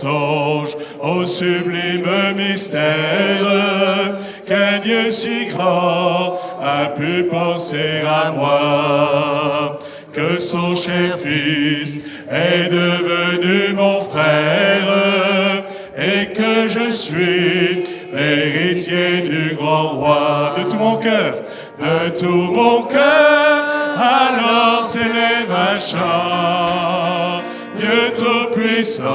songe au sublime mystère, qu'un Dieu si grand a pu penser à moi, que son cher Fils est devenu mon frère, et que je suis l'héritier du grand roi. De tout mon cœur, de tout mon cœur, alors s'élève un chant. Dieu Tout-Puissant,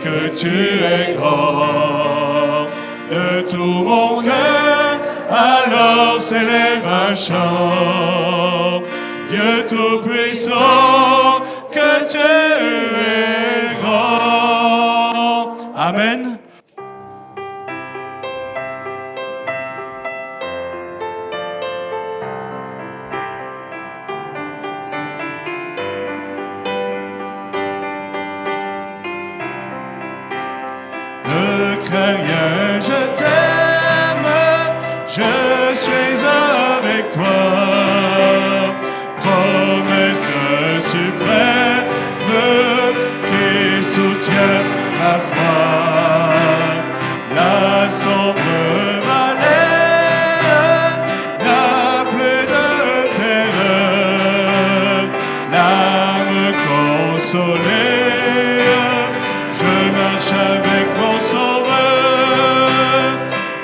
que tu es grand. De tout mon cœur, alors s'élève un chant. Dieu Tout-Puissant, que tu es grand. Amen. Ne crains rien, je t'aime, je suis avec toi. Promesse suprême qui soutient ma foi. La sombre vallée n'a plus de terreur. L'âme consolée, je marche avec mon Sauveur.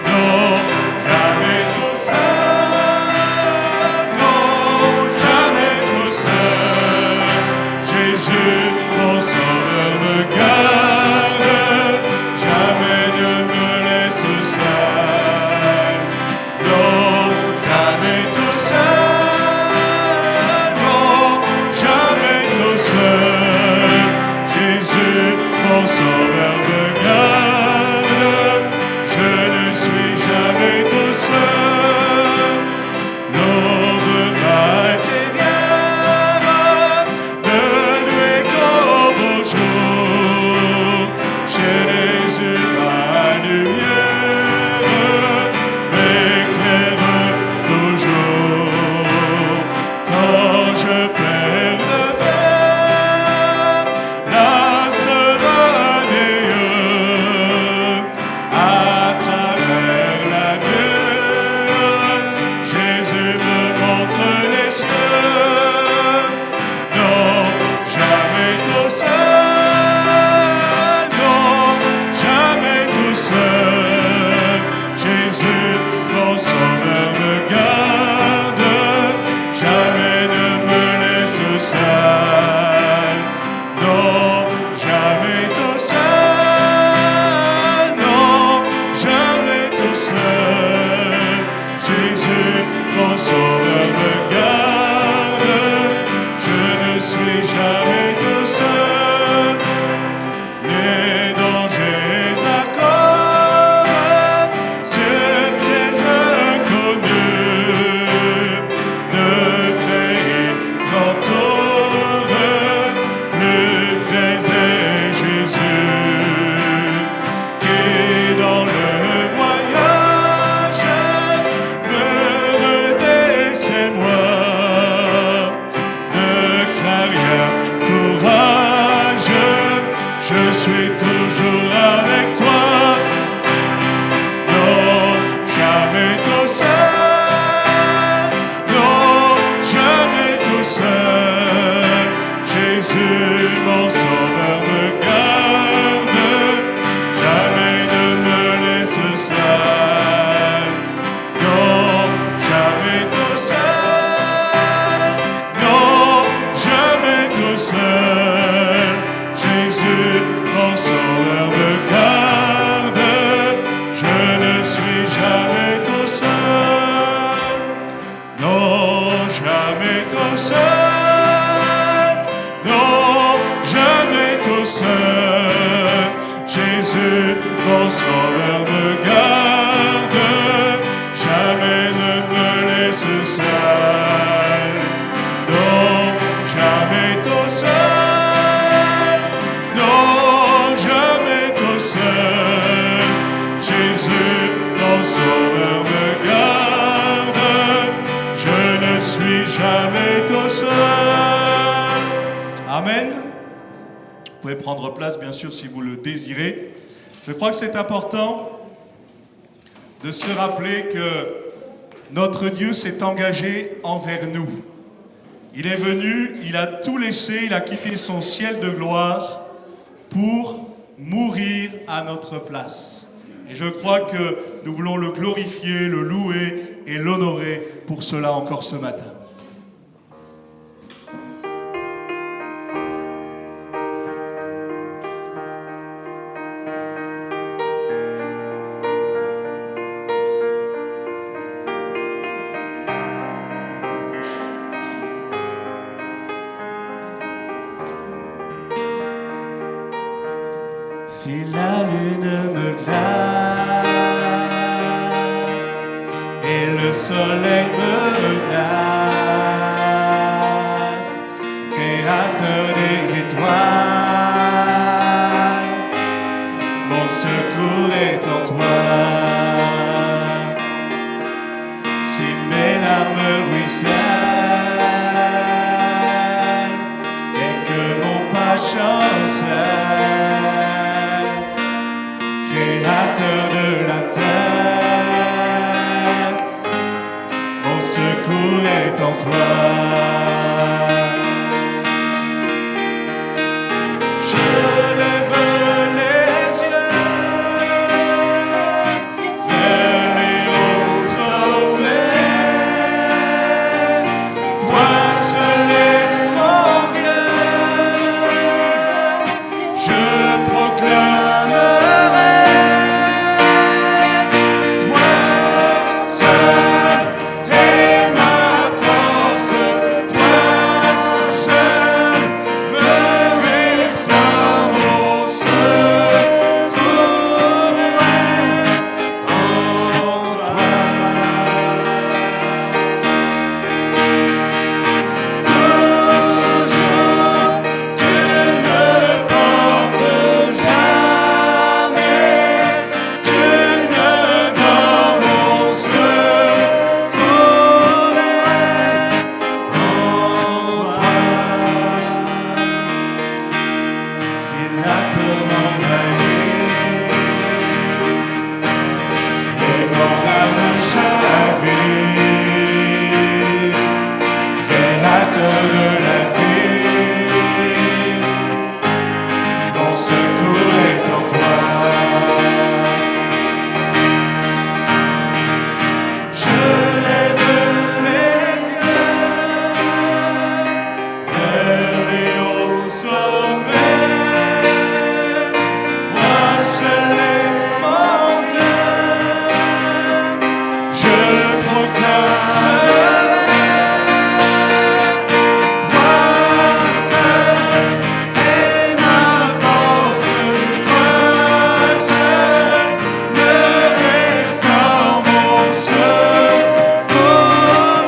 Non, jamais tout seul. Non, jamais tout seul. Jésus, mon Sauveur, me garde. Jamais ne me laisse seul. Non, jamais tout seul. Non, jamais tout seul. Jésus, mon Sauveur, me garde. Je ne suis jamais tout seul. L'aube matinale, de nuit comme au jour. Jésus, ma lumière, m'éclaire toujours. Quand je perds le vert, l'astre radieux, à travers la nuit, Jésus me montre les cieux. Non, jamais tout seul. Non, jamais tout seul. Jésus, mon Sauveur, me garde. Jamais ne me laisse seul. Non, jamais tout seul. Non, jamais tout seul. Jésus, mon Sauveur, me garde. Je ne suis jamais tout seul. Les dangers accords, subtils inconnus, de près m'entourent, plus près est Jésus, qui dans le voyage me redesse moi. Ne crains rien, courage, je suis toujours avec toi. Non, jamais tout seul. Non, jamais tout seul. Jésus, mon Sauveur, me garde. Jamais ne me laisse seul. Non, jamais tout seul. Non, jamais tout seul. Jésus, mon Sauveur, me garde. Je ne suis jamais tout seul. Non, jamais tout seul. Non, jamais tout seul. Jésus, mon Sauveur, me garde. Jamais ne me laisse seul. Non, jamais tout seul. Non, jamais tout seul. Jésus, mon Sauveur, me garde. Je ne suis jamais tout seul. Amen. Vous pouvez pouvez prendre place, bien sûr, si vous le désirez. Je crois que c'est important de se rappeler que notre Dieu s'est engagé envers nous. Il est venu, il a tout laissé, il a quitté son ciel de gloire pour mourir à notre place. Et je crois que nous voulons le glorifier, le louer et l'honorer pour cela encore ce matin. Si la lune me glace et le soleil menace, créateur des étoiles, mon secours est en toi. Si mes larmes ruissellent et que mon pas chancelle, créateur de la terre, mon secours est en toi. Je lève les yeux vers les hauts sommets. Toi seul est mon Dieu. Je proclamerai toi seul est ma force. Toi seul me restaure, mon secours est en toi. Toujours Dieu ne porte jamais, Dieu ne dort, mon secours est en toi. Si la peur m'envahit et mon âme chavire, créateur de la vie, mon secours est en toi. Je lève les yeux vers les hauts sommets. Toi seul est mon Dieu. Je proclamerai toi seul est ma force. Toi seul me restaure, mon secours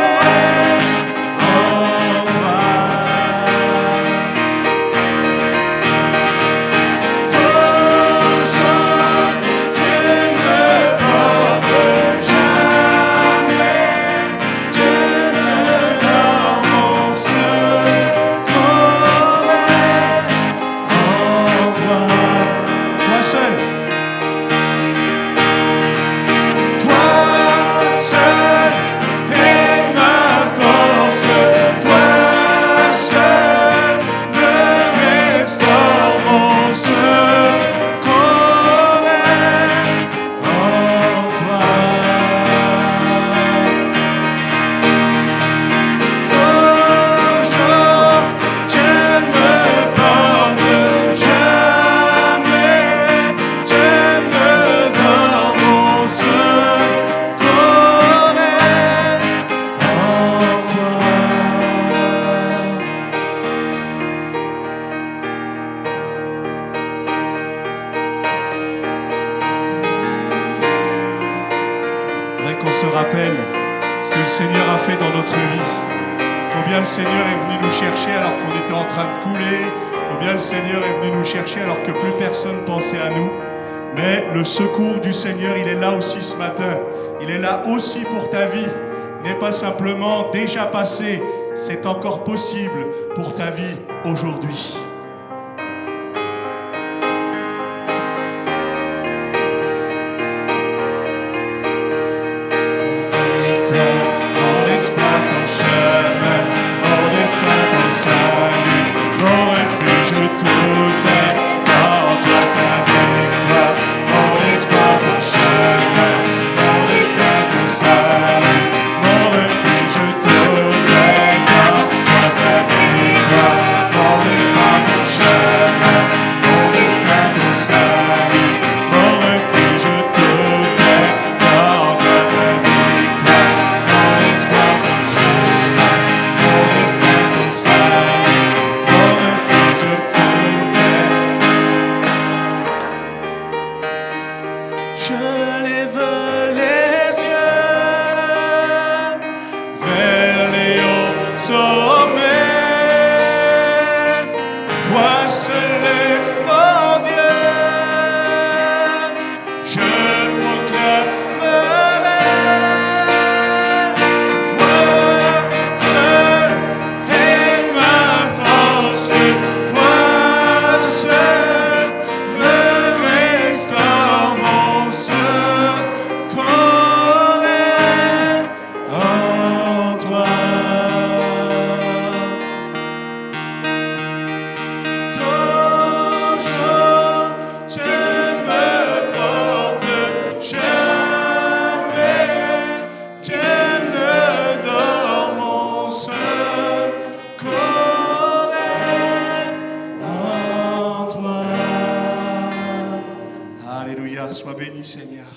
est en toi. Toujours Dieu ne porte jamais, Dieu ne dort, mon secours est en toi. Toi seul. Toi seul est ma force. Toi seul me restaure, mon secours est en toi. Toujours Dieu ne porte jamais, Dieu ne dort, mon secours est en toi. Je voudrais qu'on se rappelle ce que le Seigneur a fait dans notre vie. Combien le Seigneur est venu nous chercher alors qu'on était en train de couler. Combien le Seigneur est venu nous chercher alors que plus personne pensait à nous. Mais le secours du Seigneur, il est là aussi ce matin. Il est là aussi pour ta vie. Il n'est pas simplement déjà passé, c'est encore possible pour ta vie aujourd'hui. Alléluia, sois béni Seigneur.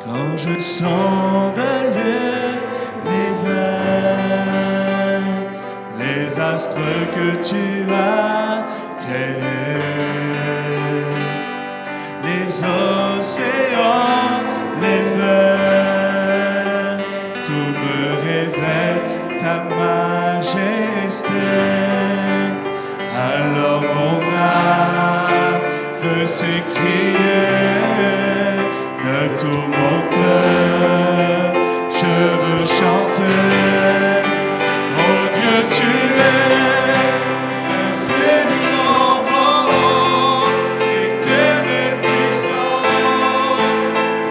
Quand je sens de l'univers, les astres que tu as créés, les océans, les mers, tout me révèle ta majesté. Alors mon âme veut s'écrier de tout mon cœur, je veux chanter. Oh Dieu, tu es infiniment grand, éternel puissant,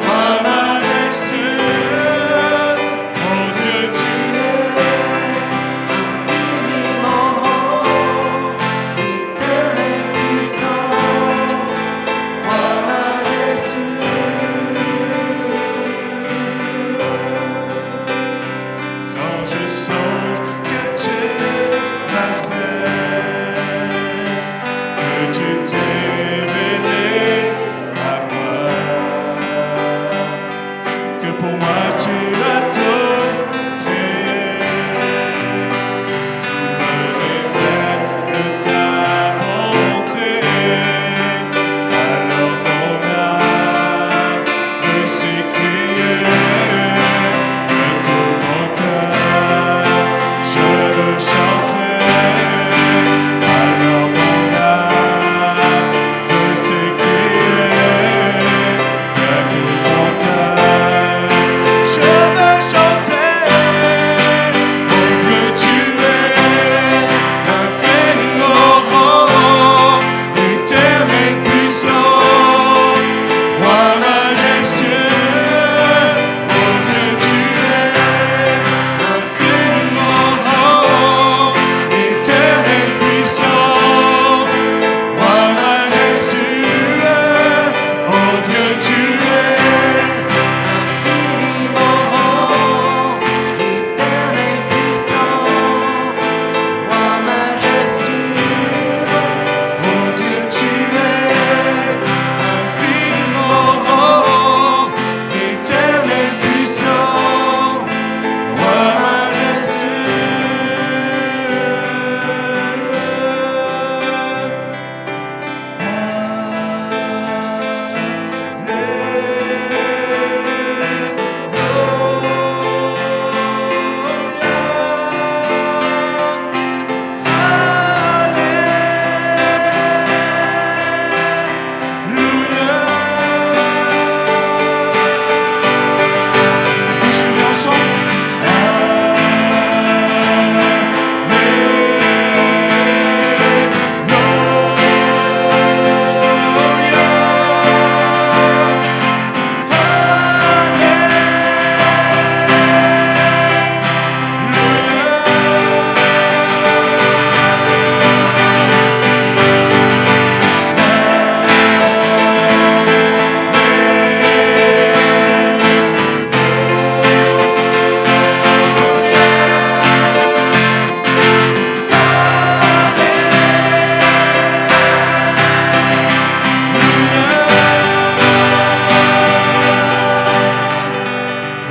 roi majestueux. Oh Dieu, tu es infiniment grand, éternel puissant, roi majestueux. Quand je songe que tu m'as fait, que tu t'es révélé à moi, que pour moi tu as tout créé, tu me révèles de ta bonté. Alors mon âme veut s'écrier de tout mon cœur, je veux chanter. Alors mon âme veut s'écrier de tout mon cœur, je veux chanter. Oh Dieu, tu es infiniment grand, éternel puissant, roi majestueux. Oh Dieu, tu es infiniment grand, éternel puissant, roi majestueux. Oh Dieu, tu es infiniment grand, éternel puissant, roi majestueux. Oh Dieu, tu es infiniment grand, éternel puissant, roi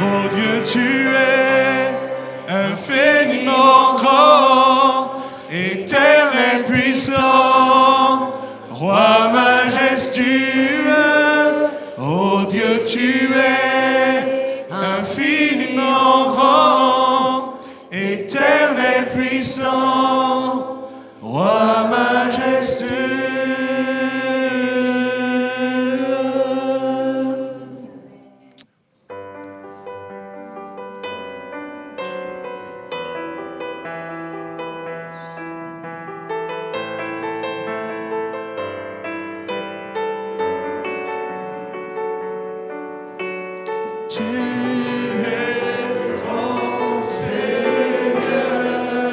Oh Dieu, tu es infiniment grand, éternel puissant, roi majestueux. Oh Dieu, tu es infiniment grand, éternel puissant, roi majestueux. Tu es grand Seigneur.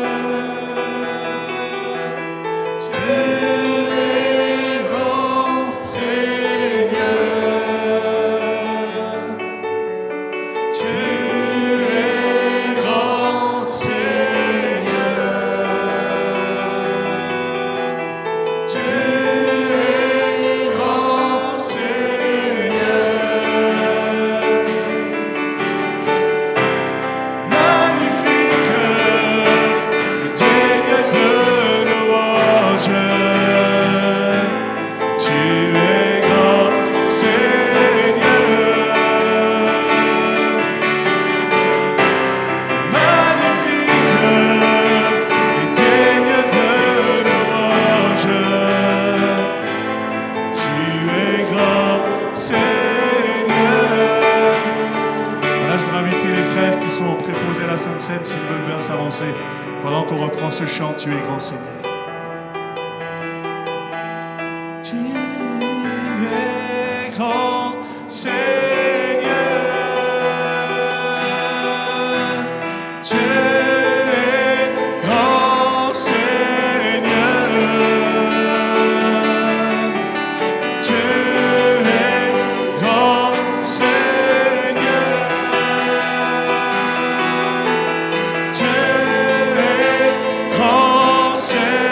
s'ils veulent bien s'avancer, pendant qu'on reprend ce chant, tu es grand Seigneur. Tu es grand Seigneur. Tu es grand Seigneur. Tu es grand Seigneur. Tu es grand Seigneur.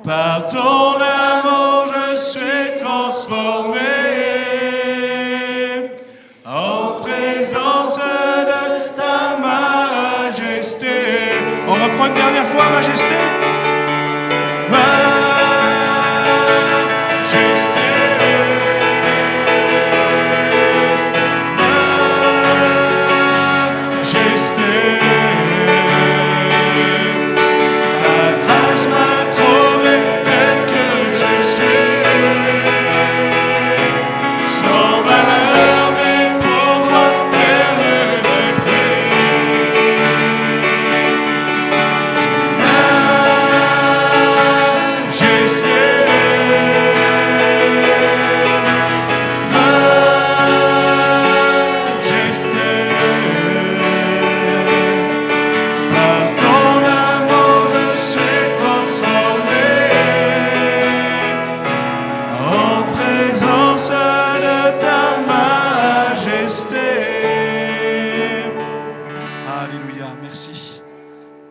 Par ton amour, je suis transformé en présence de ta majesté. On reprend une dernière fois, Majesté.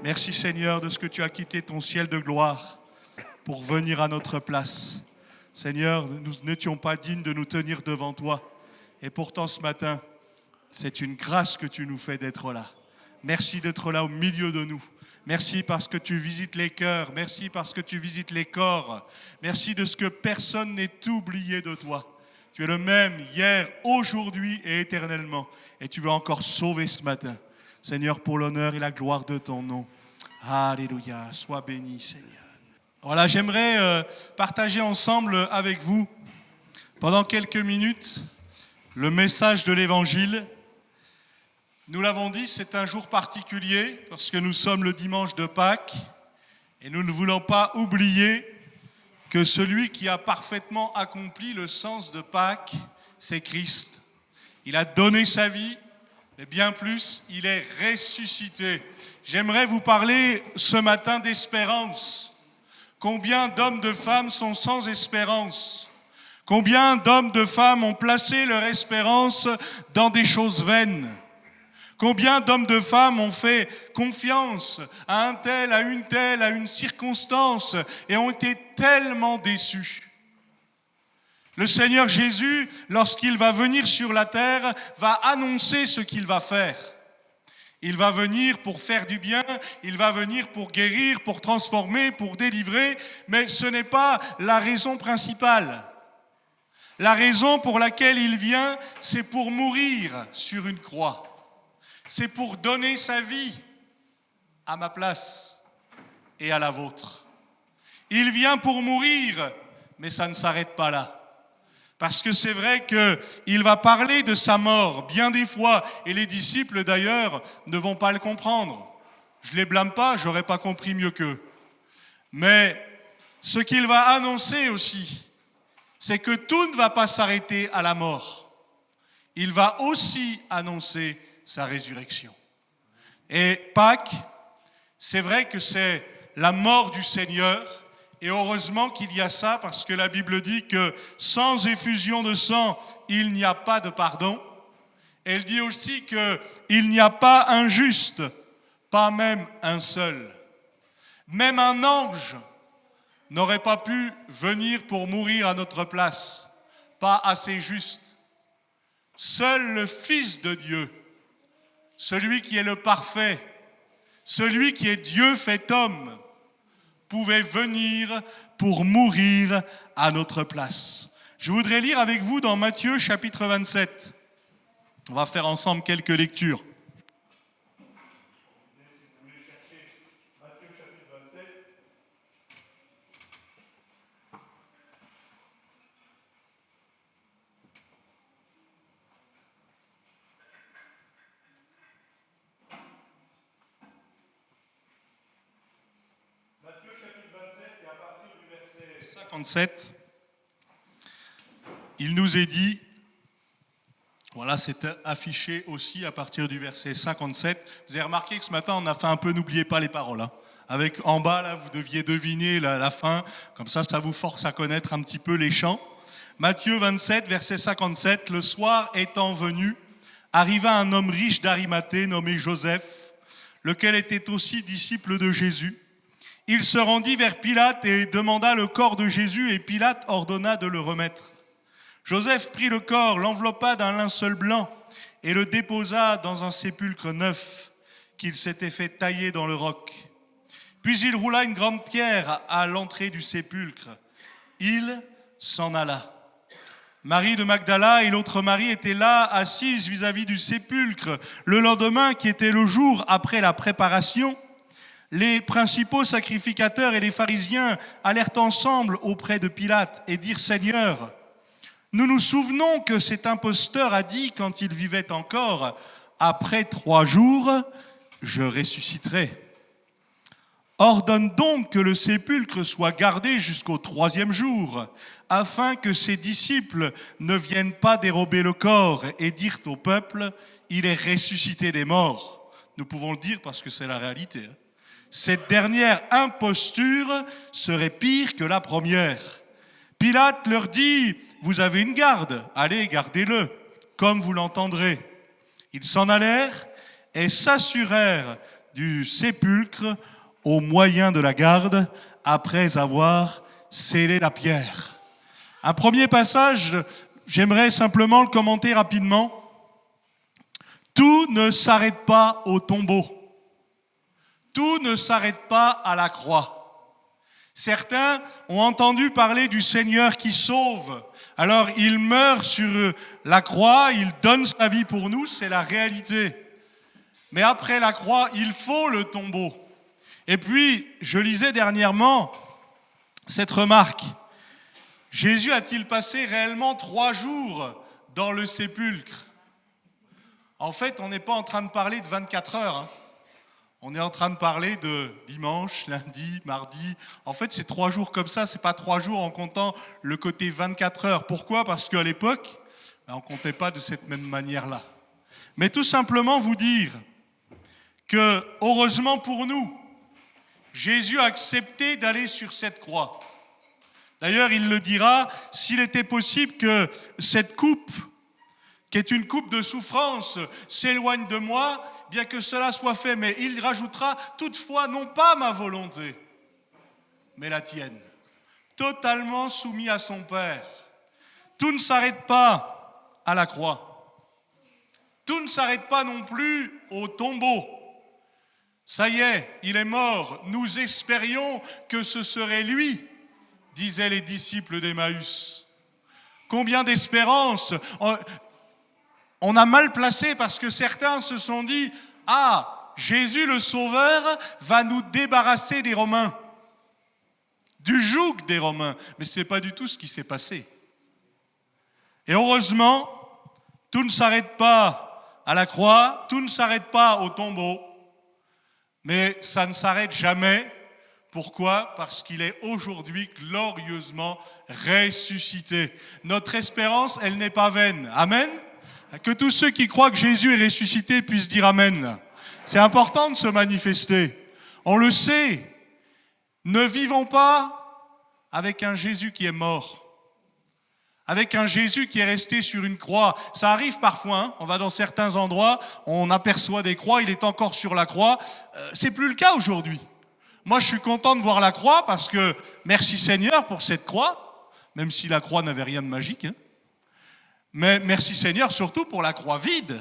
Merci Seigneur de ce que tu as quitté ton ciel de gloire pour venir à notre place. Seigneur, nous n'étions pas dignes de nous tenir devant toi. Et pourtant ce matin, c'est une grâce que tu nous fais d'être là. Merci d'être là au milieu de nous. Merci parce que tu visites les cœurs. Merci parce que tu visites les corps. Merci de ce que personne n'est oublié de toi. Tu es le même hier, aujourd'hui et éternellement. Et tu veux encore sauver ce matin. Seigneur, pour l'honneur et la gloire de ton nom. Alléluia, sois béni, Seigneur. Voilà, j'aimerais partager ensemble avec vous, pendant quelques minutes, le message de l'Évangile. Nous l'avons dit, c'est un jour particulier, parce que nous sommes le dimanche de Pâques, et nous ne voulons pas oublier que celui qui a parfaitement accompli le sens de Pâques, c'est Christ. Il a donné sa vie, mais bien plus, il est ressuscité. J'aimerais vous parler ce matin d'espérance. Combien d'hommes, de femmes sont sans espérance? Combien d'hommes, de femmes ont placé leur espérance dans des choses vaines? Combien d'hommes, de femmes ont fait confiance à un tel, à une circonstance et ont été tellement déçus? Le Seigneur Jésus, lorsqu'il va venir sur la terre, va annoncer ce qu'il va faire. Il va venir pour faire du bien, il va venir pour guérir, pour transformer, pour délivrer, mais ce n'est pas la raison principale. La raison pour laquelle il vient, c'est pour mourir sur une croix. C'est pour donner sa vie à ma place et à la vôtre. Il vient pour mourir, mais ça ne s'arrête pas là. Parce que c'est vrai qu'il va parler de sa mort bien des fois, et les disciples d'ailleurs ne vont pas le comprendre. Je ne les blâme pas, j'aurais pas compris mieux qu'eux. Mais ce qu'il va annoncer aussi, c'est que tout ne va pas s'arrêter à la mort. Il va aussi annoncer sa résurrection. Et Pâques, c'est vrai que c'est la mort du Seigneur. Et heureusement qu'il y a ça, parce que la Bible dit que sans effusion de sang, il n'y a pas de pardon. Elle dit aussi qu'il n'y a pas un juste, pas même un seul. Même un ange n'aurait pas pu venir pour mourir à notre place, pas assez juste. Seul le Fils de Dieu, celui qui est le parfait, celui qui est Dieu fait homme, pouvait venir pour mourir à notre place. Je voudrais lire avec vous dans Matthieu chapitre 27. On va faire ensemble quelques lectures. Matthieu chapitre 27. Matthieu chapitre 27 et à partir du verset 57, il nous est dit, voilà, c'est affiché aussi à partir du verset 57. Vous avez remarqué que ce matin, on a fait un peu, n'oubliez pas les paroles. Hein. Avec en bas, là, vous deviez deviner la fin. Comme ça vous force à connaître un petit peu les chants. Matthieu 27, verset 57. Le soir étant venu, arriva un homme riche d'Arimathée nommé Joseph, lequel était aussi disciple de Jésus. il se rendit vers Pilate et demanda le corps de Jésus, et Pilate ordonna de le remettre. Joseph prit le corps, l'enveloppa d'un linceul blanc et le déposa dans un sépulcre neuf qu'il s'était fait tailler dans le roc. Puis il roula une grande pierre à l'entrée du sépulcre. Il s'en alla. Marie de Magdala et l'autre Marie étaient là, assises vis-à-vis du sépulcre. Le lendemain, qui était le jour après la préparation, les principaux sacrificateurs et les pharisiens allèrent ensemble auprès de Pilate et dirent « Seigneur, nous nous souvenons que cet imposteur a dit quand il vivait encore, « Après 3 jours, je ressusciterai. » Ordonne donc que le sépulcre soit gardé jusqu'au 3e jour, afin que ses disciples ne viennent pas dérober le corps et dire au peuple « Il est ressuscité des morts ». Nous pouvons le dire parce que c'est la réalité. Cette dernière imposture serait pire que la première. Pilate leur dit « Vous avez une garde, allez, gardez-le, comme vous l'entendrez. » Ils s'en allèrent et s'assurèrent du sépulcre au moyen de la garde, après avoir scellé la pierre. Un premier passage, j'aimerais simplement le commenter rapidement. Tout ne s'arrête pas au tombeau. Tout ne s'arrête pas à la croix. Certains ont entendu parler du Seigneur qui sauve. Alors il meurt sur la croix, il donne sa vie pour nous, c'est la réalité. Mais après la croix, il faut le tombeau. Et puis, je lisais dernièrement cette remarque. Jésus a-t-il passé réellement 3 jours dans le sépulcre? En fait, on n'est pas en train de parler de 24 heures. On est en train de parler de dimanche, lundi, mardi. En fait, c'est 3 jours comme ça, c'est pas 3 jours en comptant le côté 24 heures. Pourquoi? Parce qu'à l'époque, on ne comptait pas de cette même manière-là. Mais tout simplement vous dire que, heureusement pour nous, Jésus a accepté d'aller sur cette croix. D'ailleurs, il le dira, s'il était possible que cette coupe, qui est une coupe de souffrance, s'éloigne de moi, bien que cela soit fait. Mais il rajoutera, toutefois, non pas ma volonté, mais la tienne. Totalement soumis à son Père. Tout ne s'arrête pas à la croix. Tout ne s'arrête pas non plus au tombeau. Ça y est, il est mort. Nous espérions que ce serait lui, disaient les disciples d'Emmaüs. Combien d'espérance! On a mal placé parce que certains se sont dit « Ah, Jésus le Sauveur va nous débarrasser des Romains, du joug des Romains. » Mais ce n'est pas du tout ce qui s'est passé. Et heureusement, tout ne s'arrête pas à la croix, tout ne s'arrête pas au tombeau, mais ça ne s'arrête jamais. Pourquoi? Parce qu'il est aujourd'hui glorieusement ressuscité. Notre espérance, elle n'est pas vaine. Amen. Que tous ceux qui croient que Jésus est ressuscité puissent dire Amen. C'est important de se manifester. On le sait. Ne vivons pas avec un Jésus qui est mort. Avec un Jésus qui est resté sur une croix. Ça arrive parfois, on va dans certains endroits, on aperçoit des croix, il est encore sur la croix. C'est plus le cas aujourd'hui. Moi, je suis content de voir la croix parce que, merci Seigneur pour cette croix, même si la croix n'avait rien de magique. Mais merci Seigneur surtout pour la croix vide,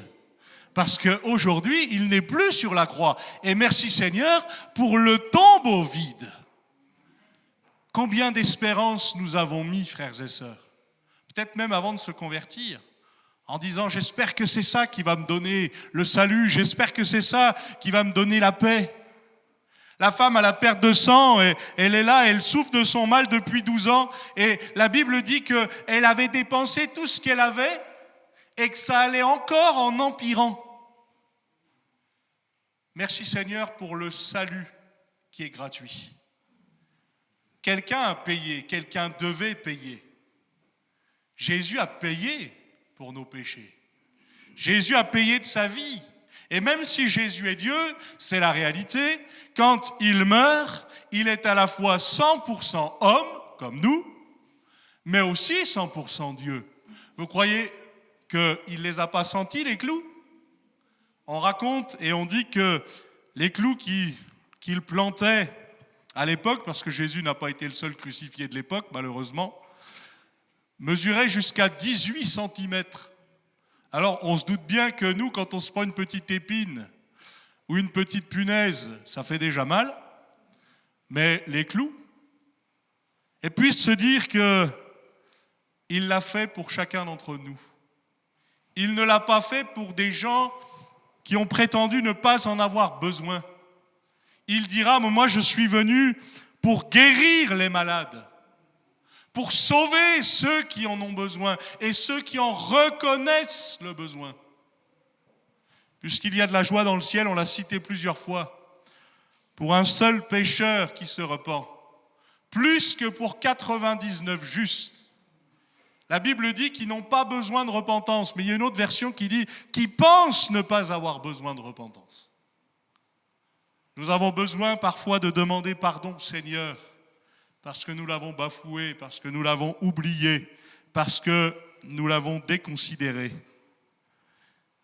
parce qu'aujourd'hui, il n'est plus sur la croix. Et merci Seigneur pour le tombeau vide. Combien d'espérance nous avons mis, frères et sœurs? Peut-être même avant de se convertir, en disant « J'espère que c'est ça qui va me donner le salut, j'espère que c'est ça qui va me donner la paix. » La femme a la perte de sang, et elle est là, elle souffre de son mal depuis 12 ans, et la Bible dit qu'elle avait dépensé tout ce qu'elle avait, et que ça allait encore en empirant. Merci Seigneur pour le salut qui est gratuit. Quelqu'un a payé, quelqu'un devait payer. Jésus a payé pour nos péchés. Jésus a payé de sa vie. Et même si Jésus est Dieu, c'est la réalité, quand il meurt, il est à la fois 100% homme, comme nous, mais aussi 100% Dieu. Vous croyez qu'il ne les a pas sentis, les clous? On raconte et on dit que les clous qu'il plantait à l'époque, parce que Jésus n'a pas été le seul crucifié de l'époque, malheureusement, mesurait jusqu'à 18 centimètres. Alors, on se doute bien que nous, quand on se prend une petite épine ou une petite punaise, ça fait déjà mal, mais les clous, et puis se dire qu'il l'a fait pour chacun d'entre nous. Il ne l'a pas fait pour des gens qui ont prétendu ne pas en avoir besoin. Il dira, moi je suis venu pour guérir les malades, pour sauver ceux qui en ont besoin et ceux qui en reconnaissent le besoin. Puisqu'il y a de la joie dans le ciel, on l'a cité plusieurs fois, pour un seul pécheur qui se repent, plus que pour 99 justes. La Bible dit qu'ils n'ont pas besoin de repentance, mais il y a une autre version qui dit qu'ils pensent ne pas avoir besoin de repentance. Nous avons besoin parfois de demander pardon au Seigneur, parce que nous l'avons bafoué, parce que nous l'avons oublié, parce que nous l'avons déconsidéré.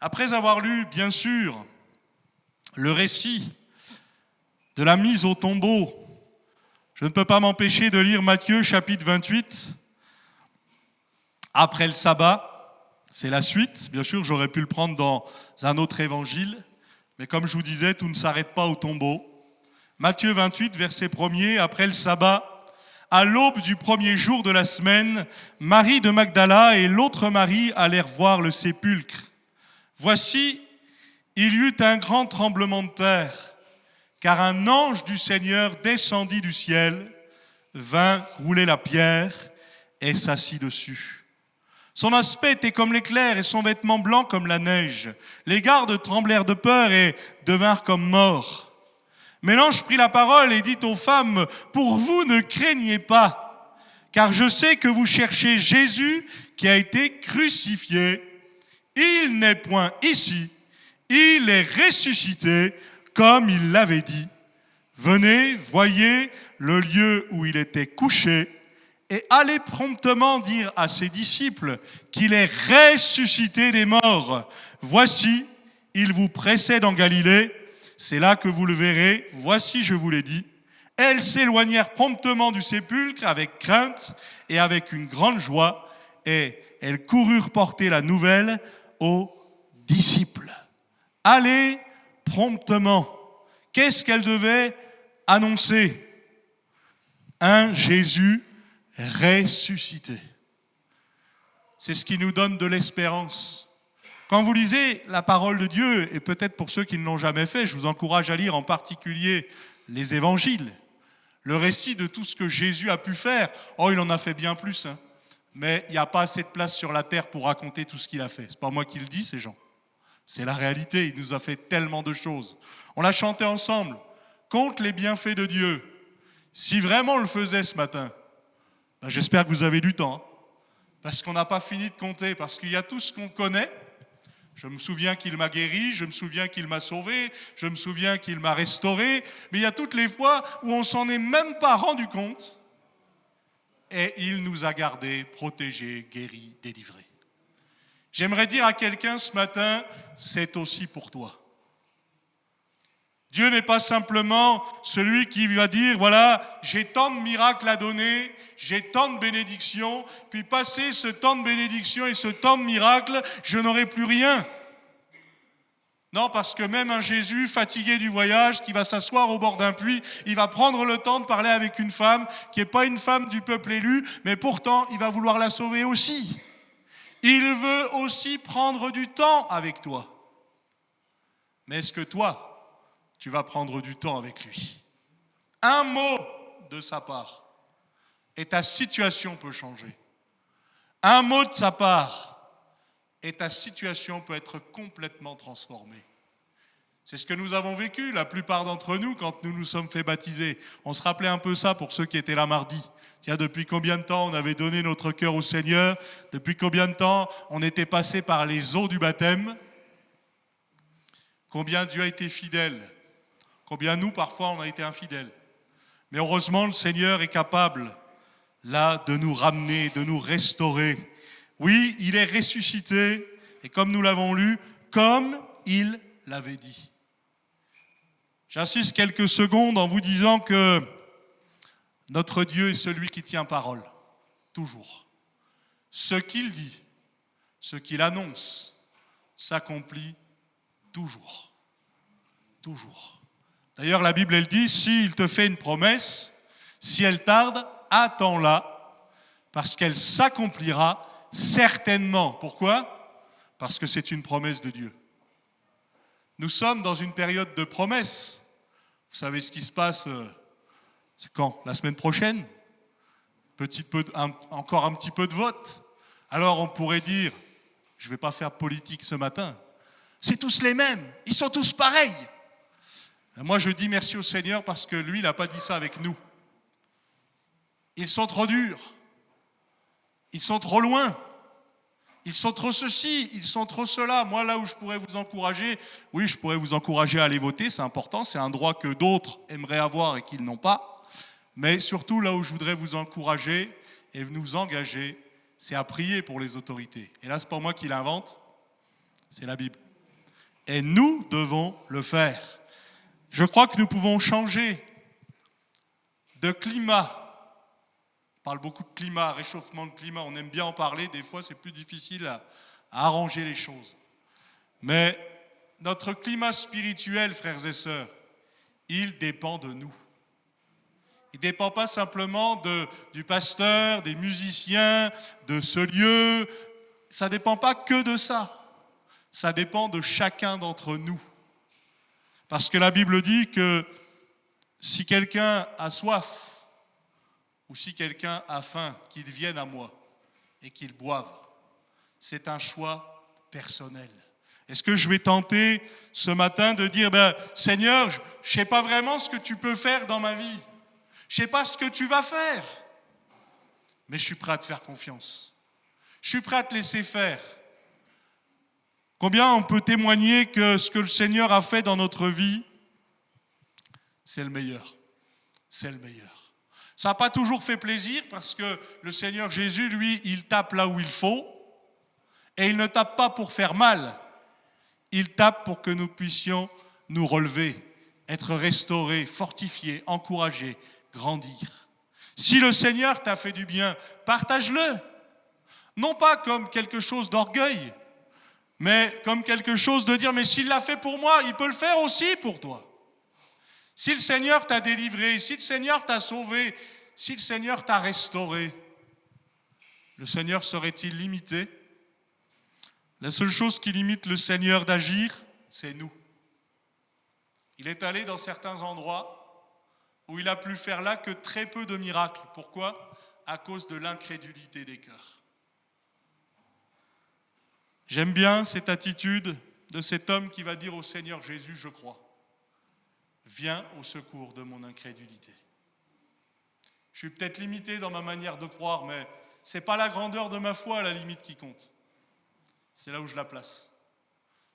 Après avoir lu, bien sûr, le récit de la mise au tombeau, je ne peux pas m'empêcher de lire Matthieu chapitre 28. Après le sabbat, c'est la suite. Bien sûr, j'aurais pu le prendre dans un autre évangile, mais comme je vous disais, tout ne s'arrête pas au tombeau. Matthieu 28, verset 1er, après le sabbat, à l'aube du premier jour de la semaine, Marie de Magdala et l'autre Marie allèrent voir le sépulcre. Voici, il y eut un grand tremblement de terre, car un ange du Seigneur descendit du ciel, vint rouler la pierre et s'assit dessus. Son aspect était comme l'éclair et son vêtement blanc comme la neige. Les gardes tremblèrent de peur et devinrent comme morts. Mais l'ange prit la parole et dit aux femmes, « Pour vous, ne craignez pas, car je sais que vous cherchez Jésus qui a été crucifié. Il n'est point ici, il est ressuscité comme il l'avait dit. Venez, voyez le lieu où il était couché, et allez promptement dire à ses disciples qu'il est ressuscité des morts. Voici, il vous précède en Galilée, c'est là que vous le verrez, voici je vous l'ai dit. » Elles s'éloignèrent promptement du sépulcre avec crainte et avec une grande joie, et elles coururent porter la nouvelle aux disciples. Allez promptement. Qu'est-ce qu'elles devaient annoncer? Un Jésus ressuscité. C'est ce qui nous donne de l'espérance. Quand vous lisez la parole de Dieu, et peut-être pour ceux qui ne l'ont jamais fait, je vous encourage à lire en particulier les évangiles, le récit de tout ce que Jésus a pu faire. Oh, il en a fait bien plus, hein. Mais il n'y a pas assez de place sur la terre pour raconter tout ce qu'il a fait. C'est pas moi qui le dis, ces gens. C'est la réalité, il nous a fait tellement de choses. On l'a chanté ensemble, compte les bienfaits de Dieu. Si vraiment on le faisait ce matin, j'espère que vous avez du temps, parce qu'on n'a pas fini de compter, parce qu'il y a tout ce qu'on connaît. Je me souviens qu'il m'a guéri, je me souviens qu'il m'a sauvé, je me souviens qu'il m'a restauré, mais il y a toutes les fois où on s'en est même pas rendu compte, et il nous a gardés, protégés, guéris, délivrés. J'aimerais dire à quelqu'un ce matin, c'est aussi pour toi. Dieu n'est pas simplement celui qui va dire, voilà, j'ai tant de miracles à donner, j'ai tant de bénédictions, puis passé ce temps de bénédictions et ce temps de miracles, je n'aurai plus rien. Non, parce que même un Jésus fatigué du voyage, qui va s'asseoir au bord d'un puits, il va prendre le temps de parler avec une femme qui n'est pas une femme du peuple élu, mais pourtant, il va vouloir la sauver aussi. Il veut aussi prendre du temps avec toi. Mais est-ce que toi, tu vas prendre du temps avec lui? Un mot de sa part, et ta situation peut changer. Un mot de sa part, et ta situation peut être complètement transformée. C'est ce que nous avons vécu, la plupart d'entre nous, quand nous nous sommes fait baptiser. On se rappelait un peu ça pour ceux qui étaient là mardi. Tiens, depuis combien de temps on avait donné notre cœur au Seigneur? Depuis combien de temps on était passé par les eaux du baptême? Combien Dieu a été fidèle? Combien nous, parfois, on a été infidèles? Mais heureusement, le Seigneur est capable, là, de nous ramener, de nous restaurer. Oui, il est ressuscité, et comme nous l'avons lu, comme il l'avait dit. J'insiste quelques secondes en vous disant que Notre Dieu est celui qui tient parole, toujours. Ce qu'il dit, ce qu'il annonce, s'accomplit toujours. Toujours. D'ailleurs, la Bible, elle dit, s'il te fait une promesse, si elle tarde, attends-la, parce qu'elle s'accomplira certainement. Pourquoi ? Parce que c'est une promesse de Dieu. Nous sommes dans une période de promesses. Vous savez ce qui se passe, c'est quand ? La semaine prochaine ? Encore un petit peu de vote. Alors on pourrait dire, je ne vais pas faire de politique ce matin, c'est tous les mêmes, ils sont tous pareils. Moi je dis merci au Seigneur parce que lui, il n'a pas dit ça avec nous. Ils sont trop durs, ils sont trop loin, ils sont trop ceci, ils sont trop cela. Moi là où je pourrais vous encourager, oui je pourrais vous encourager à aller voter, c'est important, c'est un droit que d'autres aimeraient avoir et qu'ils n'ont pas. Mais surtout là où je voudrais vous encourager et nous engager, c'est à prier pour les autorités. Et là c'est pas moi qui l'invente, c'est la Bible. Et nous devons le faire. Je crois que nous pouvons changer de climat. On parle beaucoup de climat, réchauffement de climat, on aime bien en parler, des fois c'est plus difficile à arranger les choses. Mais notre climat spirituel, frères et sœurs, il dépend de nous. Il ne dépend pas simplement du pasteur, des musiciens, de ce lieu, ça ne dépend pas que de ça. Ça dépend de chacun d'entre nous. Parce que la Bible dit que si quelqu'un a soif, ou si quelqu'un a faim, qu'il vienne à moi et qu'il boive. C'est un choix personnel. Est-ce que je vais tenter ce matin de dire, Seigneur, je ne sais pas vraiment ce que tu peux faire dans ma vie. Je ne sais pas ce que tu vas faire. Mais je suis prêt à te faire confiance. Je suis prêt à te laisser faire. Combien on peut témoigner que ce que le Seigneur a fait dans notre vie, c'est le meilleur. C'est le meilleur. Ça n'a pas toujours fait plaisir parce que le Seigneur Jésus, lui, il tape là où il faut et il ne tape pas pour faire mal. Il tape pour que nous puissions nous relever, être restaurés, fortifiés, encouragés, grandir. Si le Seigneur t'a fait du bien, partage-le. Non pas comme quelque chose d'orgueil, mais comme quelque chose de dire, mais s'il l'a fait pour moi, il peut le faire aussi pour toi. Si le Seigneur t'a délivré, si le Seigneur t'a sauvé, si le Seigneur t'a restauré, le Seigneur serait-il limité ? La seule chose qui limite le Seigneur d'agir, c'est nous. Il est allé dans certains endroits où il a pu faire là que très peu de miracles. Pourquoi ? À cause de l'incrédulité des cœurs. J'aime bien cette attitude de cet homme qui va dire au Seigneur Jésus, je crois. Viens au secours de mon incrédulité. Je suis peut-être limité dans ma manière de croire, mais ce n'est pas la grandeur de ma foi à la limite qui compte. C'est là où je la place.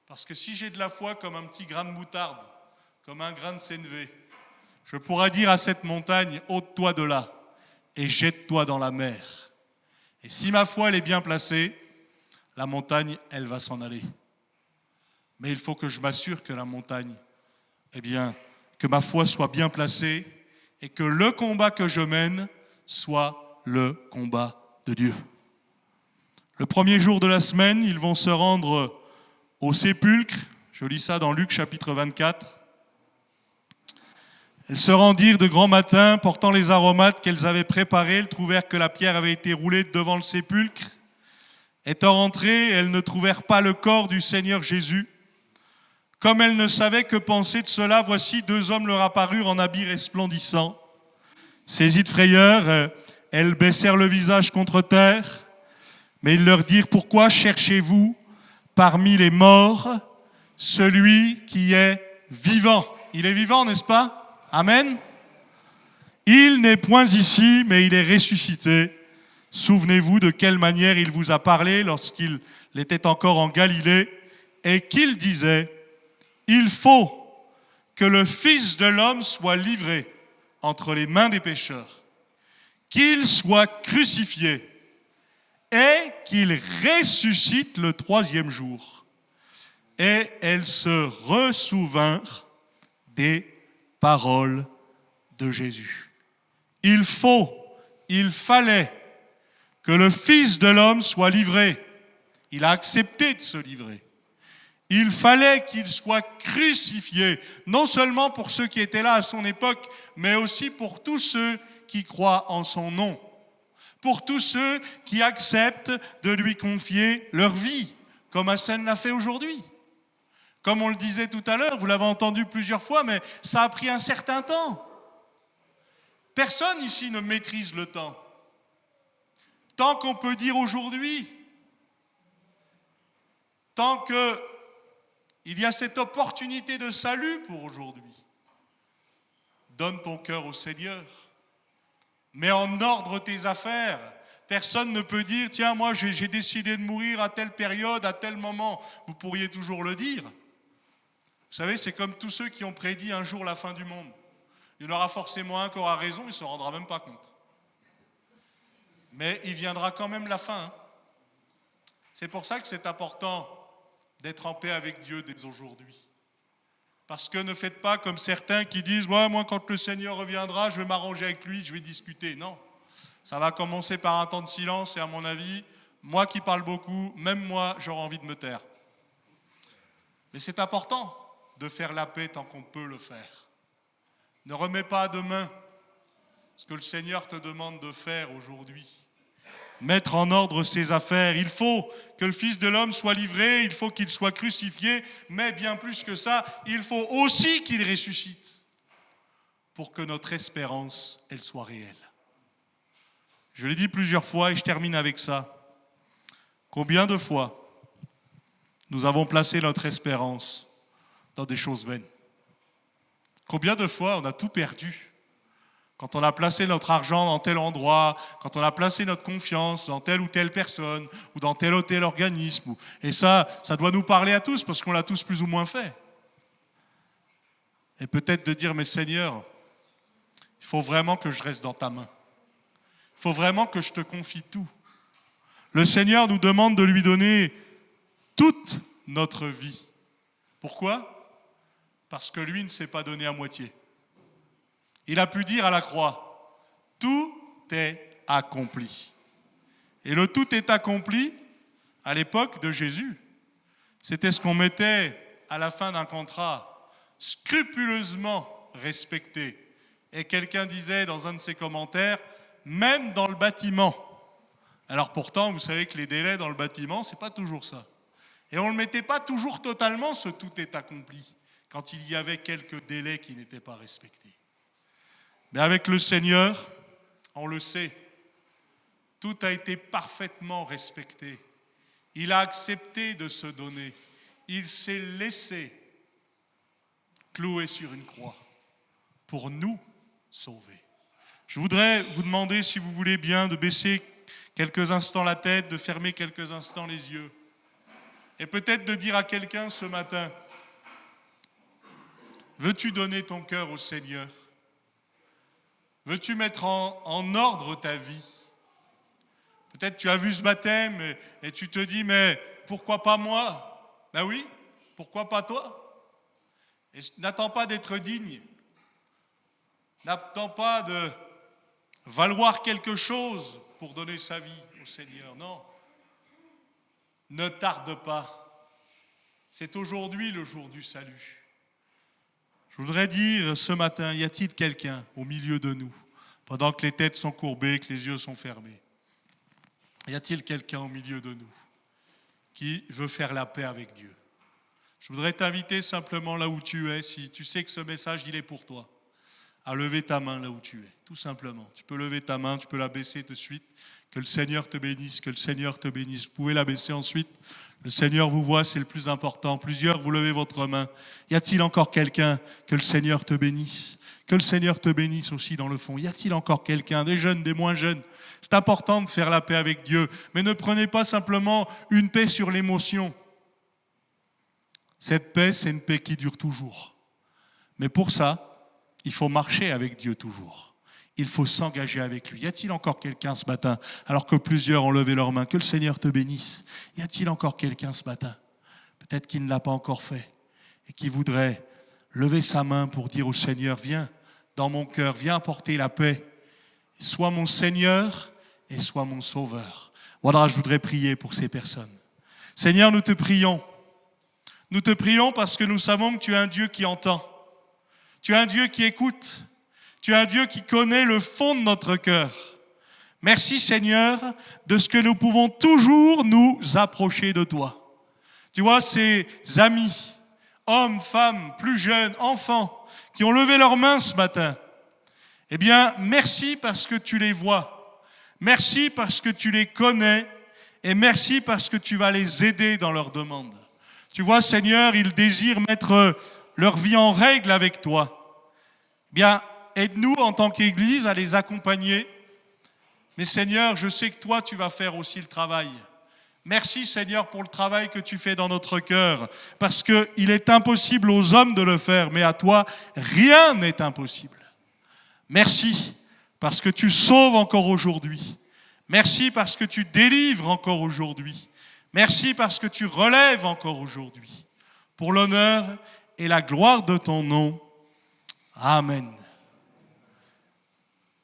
Parce que si j'ai de la foi comme un petit grain de moutarde, comme un grain de sénévé, je pourrais dire à cette montagne, ôte-toi de là et jette-toi dans la mer. Et si ma foi elle est bien placée, la montagne, elle va s'en aller. Mais il faut que je m'assure que la montagne, que ma foi soit bien placée et que le combat que je mène soit le combat de Dieu. Le premier jour de la semaine, ils vont se rendre au sépulcre. Je lis ça dans Luc chapitre 24. Elles se rendirent de grand matin, portant les aromates qu'elles avaient préparés. Elles trouvèrent que la pierre avait été roulée devant le sépulcre. Étant rentrées, elles ne trouvèrent pas le corps du Seigneur Jésus. Comme elles ne savaient que penser de cela, voici 2 hommes leur apparurent en habits resplendissants. Saisies de frayeur, elles baissèrent le visage contre terre. Mais ils leur dirent, pourquoi cherchez-vous parmi les morts celui qui est vivant ? Il est vivant, n'est-ce pas ? Amen. Il n'est point ici, mais il est ressuscité. Souvenez-vous de quelle manière il vous a parlé lorsqu'il était encore en Galilée et qu'il disait, il faut que le Fils de l'homme soit livré entre les mains des pécheurs, qu'il soit crucifié et qu'il ressuscite le 3e jour. Et elles se ressouvinrent des paroles de Jésus. il fallait que le Fils de l'homme soit livré. Il a accepté de se livrer. Il fallait qu'il soit crucifié, non seulement pour ceux qui étaient là à son époque, mais aussi pour tous ceux qui croient en son nom, pour tous ceux qui acceptent de lui confier leur vie, comme Hassan l'a fait aujourd'hui. Comme on le disait tout à l'heure, vous l'avez entendu plusieurs fois, mais ça a pris un certain temps. Personne ici ne maîtrise le temps. Tant qu'on peut dire aujourd'hui, tant qu'il y a cette opportunité de salut pour aujourd'hui, donne ton cœur au Seigneur. Mets en ordre tes affaires. Personne ne peut dire, tiens, moi j'ai décidé de mourir à telle période, à tel moment. Vous pourriez toujours le dire. Vous savez, c'est comme tous ceux qui ont prédit un jour la fin du monde. Il y en aura forcément un qui aura raison, il ne se rendra même pas compte. Mais il viendra quand même la fin. C'est pour ça que c'est important d'être en paix avec Dieu dès aujourd'hui. Parce que ne faites pas comme certains qui disent, moi quand le Seigneur reviendra, je vais m'arranger avec lui, je vais discuter. Non, ça va commencer par un temps de silence et à mon avis, moi qui parle beaucoup, même moi, j'aurai envie de me taire. Mais c'est important de faire la paix tant qu'on peut le faire. Ne remets pas à demain ce que le Seigneur te demande de faire aujourd'hui. Mettre en ordre ses affaires. Il faut que le Fils de l'homme soit livré, il faut qu'il soit crucifié, mais bien plus que ça, il faut aussi qu'il ressuscite pour que notre espérance, elle soit réelle. Je l'ai dit plusieurs fois et je termine avec ça. Combien de fois nous avons placé notre espérance dans des choses vaines? Combien de fois on a tout perdu? Quand on a placé notre argent dans tel endroit, quand on a placé notre confiance dans telle ou telle personne, ou dans tel ou tel organisme. Et ça doit nous parler à tous, parce qu'on l'a tous plus ou moins fait. Et peut-être de dire, mais Seigneur, il faut vraiment que je reste dans ta main. Il faut vraiment que je te confie tout. Le Seigneur nous demande de lui donner toute notre vie. Pourquoi? Parce que lui ne s'est pas donné à moitié. Il a pu dire à la croix, tout est accompli. Et le tout est accompli, à l'époque de Jésus, c'était ce qu'on mettait à la fin d'un contrat, scrupuleusement respecté. Et quelqu'un disait dans un de ses commentaires, même dans le bâtiment. Alors pourtant, vous savez que les délais dans le bâtiment, c'est pas toujours ça. Et on ne le mettait pas toujours totalement, ce tout est accompli, quand il y avait quelques délais qui n'étaient pas respectés. Mais avec le Seigneur, on le sait, tout a été parfaitement respecté. Il a accepté de se donner. Il s'est laissé clouer sur une croix pour nous sauver. Je voudrais vous demander, si vous voulez bien, de baisser quelques instants la tête, de fermer quelques instants les yeux. Et peut-être de dire à quelqu'un ce matin, veux-tu donner ton cœur au Seigneur ? Veux-tu mettre en ordre ta vie? Peut-être tu as vu ce baptême et tu te dis, mais pourquoi pas moi? Ben oui, pourquoi pas toi? Et n'attends pas d'être digne. N'attends pas de valoir quelque chose pour donner sa vie au Seigneur. Non. Ne tarde pas. C'est aujourd'hui le jour du salut. Je voudrais dire ce matin, y a-t-il quelqu'un au milieu de nous, pendant que les têtes sont courbées, que les yeux sont fermés? Y a-t-il quelqu'un au milieu de nous qui veut faire la paix avec Dieu? Je voudrais t'inviter simplement là où tu es, si tu sais que ce message, il est pour toi, à lever ta main là où tu es, tout simplement. Tu peux lever ta main, tu peux la baisser de suite. Que le Seigneur te bénisse, que le Seigneur te bénisse. Vous pouvez la baisser ensuite. Le Seigneur vous voit, c'est le plus important. Plusieurs, vous levez votre main. Y a-t-il encore quelqu'un? Que le Seigneur te bénisse. Que le Seigneur te bénisse aussi dans le fond. Y a-t-il encore quelqu'un? Des jeunes, des moins jeunes? C'est important de faire la paix avec Dieu. Mais ne prenez pas simplement une paix sur l'émotion. Cette paix, c'est une paix qui dure toujours. Mais pour ça, il faut marcher avec Dieu toujours. Il faut s'engager avec lui. Y a-t-il encore quelqu'un ce matin, alors que plusieurs ont levé leurs mains? Que le Seigneur te bénisse. Y a-t-il encore quelqu'un ce matin, peut-être qui ne l'a pas encore fait, et qui voudrait lever sa main pour dire au Seigneur, viens dans mon cœur, viens apporter la paix, sois mon Seigneur et sois mon Sauveur. Voilà, je voudrais prier pour ces personnes. Seigneur, nous te prions. Nous te prions parce que nous savons que tu es un Dieu qui entend. Tu es un Dieu qui écoute. Tu es un Dieu qui connaît le fond de notre cœur. Merci Seigneur de ce que nous pouvons toujours nous approcher de toi. Tu vois, ces amis, hommes, femmes, plus jeunes, enfants, qui ont levé leurs mains ce matin, eh bien, merci parce que tu les vois. Merci parce que tu les connais. Et merci parce que tu vas les aider dans leurs demandes. Tu vois, Seigneur, ils désirent mettre leur vie en règle avec toi. Eh bien, aide-nous en tant qu'Église à les accompagner. Mais Seigneur, je sais que toi, tu vas faire aussi le travail. Merci Seigneur pour le travail que tu fais dans notre cœur. Parce qu'il est impossible aux hommes de le faire, mais à toi, rien n'est impossible. Merci parce que tu sauves encore aujourd'hui. Merci parce que tu délivres encore aujourd'hui. Merci parce que tu relèves encore aujourd'hui. Pour l'honneur et la gloire de ton nom. Amen.